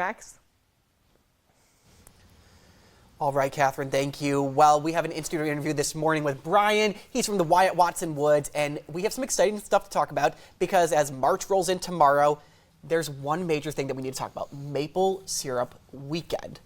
Max? All right, Catherine, thank you. Well, we have an in-studio interview this morning with Brian. He's from the Wyatt Watson Woods, and we have some exciting stuff to talk about because as March rolls in tomorrow, there's one major thing that we need to talk about: maple syrup weekend.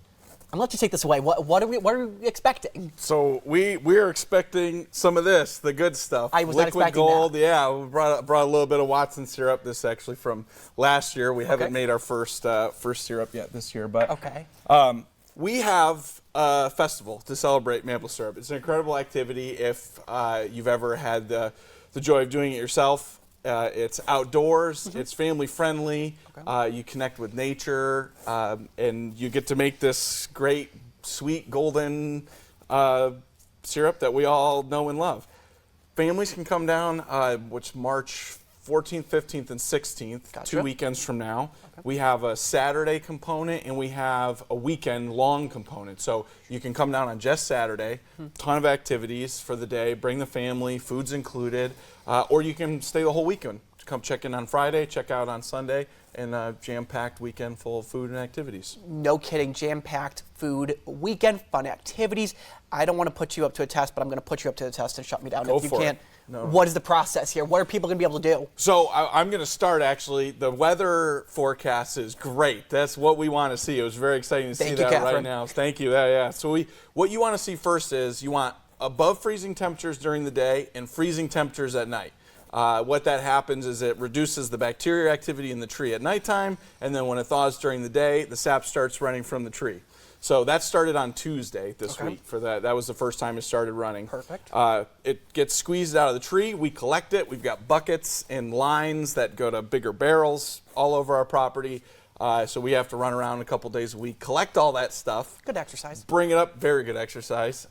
I'm gonna let you take this away. What are we expecting? So we're expecting some of this, the good stuff. I was not Liquid expecting gold. that. Yeah, we brought a little bit of Watson syrup. This is actually from last year. We haven't made our first syrup yet this year, but Okay. We have a festival to celebrate maple syrup. It's an incredible activity if you've ever had the joy of doing it yourself. It's outdoors, it's family friendly, you connect with nature, and you get to make this great, sweet, golden syrup that we all know and love. Families can come down, which March 14th, 15th, and 16th, Gotcha. 2 weekends from now. We have a Saturday component and we have a weekend long component. So you can come down on just Saturday, ton of activities for the day, bring the family, food's included, or you can stay the whole weekend. Come check in on Friday, check out on Sunday, and a jam-packed weekend full of food and activities. No kidding, jam-packed food weekend, fun activities. I don't want to put you up to a test, but I'm going to put you up to the test and shut me down Go if you for it. can't. No. What is the process here? What are people going to be able to do? So I'm going to start, actually. The weather forecast is great. That's what we want to see. It was very exciting to see Thank you, that Catherine. right now. Thank you. Yeah. So what you want to see first is you want above freezing temperatures during the day and freezing temperatures at night. What that happens is it reduces the bacteria activity in the tree at nighttime, and then when it thaws during the day, the sap starts running from the tree. So that started on Tuesday this week. For that was the first time it started running. Perfect. It gets squeezed out of the tree. We collect it. We've got buckets and lines that go to bigger barrels all over our property. So we have to run around a couple days a week, collect all that stuff. Good exercise. Bring it up, very good exercise.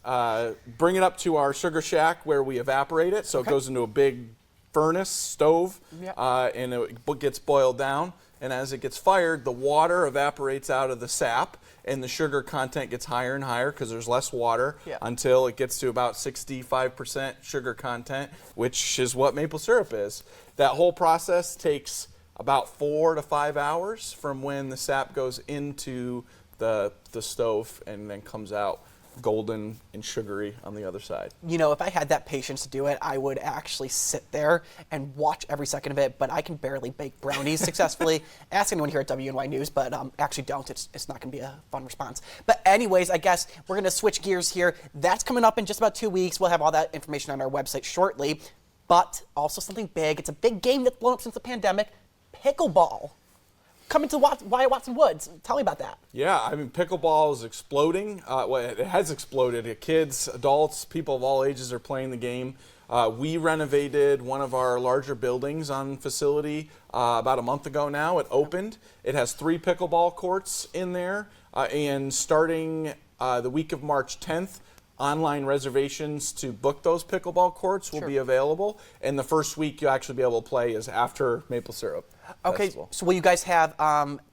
Bring it up to our sugar shack where we evaporate it. So it goes into a big furnace, stove, and it gets boiled down. And as it gets fired, the water evaporates out of the sap, and the sugar content gets higher and higher because there's less water until it gets to about 65% sugar content, which is what maple syrup is. That whole process takes about 4 to 5 hours from when the sap goes into the stove and then comes out golden and sugary on the other side. You know, if I had that patience to do it, I would actually sit there and watch every second of it, but I can barely bake brownies successfully. Ask anyone here at WENY News, but actually don't. It's not going to be a fun response. But anyways, I guess we're going to switch gears here. That's coming up in just about 2 weeks. We'll have all that information on our website shortly, but also something big. It's a big game that's blown up since the pandemic, pickleball. Coming to Wyatt Watson Woods. Tell me about that. Yeah, I mean, pickleball is exploding. Well, it has exploded. Kids, adults, people of all ages are playing the game. We renovated one of our larger buildings on facility about a month ago now. It opened. It has 3 pickleball courts in there. And starting the week of March 10th, online reservations to book those pickleball courts will be available. And the first week you'll actually be able to play is after maple syrup. Okay, Festival. so will you guys have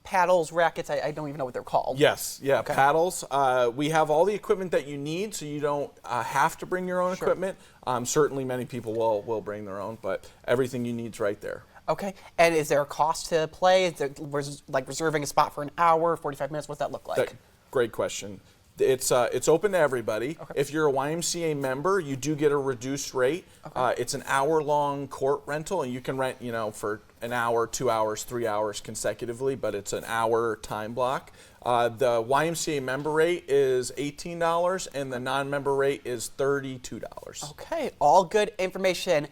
paddles, rackets? I don't even know what they're called. Yes, paddles. We have all the equipment that you need, so you don't have to bring your own equipment. Certainly many people will bring their own, but everything you need is right there. Okay, and is there a cost to play? Is there like reserving a spot for an hour, 45 minutes? What's that look like? Great question. It's open to everybody. If you're a YMCA member, you do get a reduced rate. It's an hour-long court rental, and you can rent, for an hour, 2 hours, 3 hours consecutively, but it's an hour time block. The YMCA member rate is $18, and the non-member rate is $32. Okay, all good information.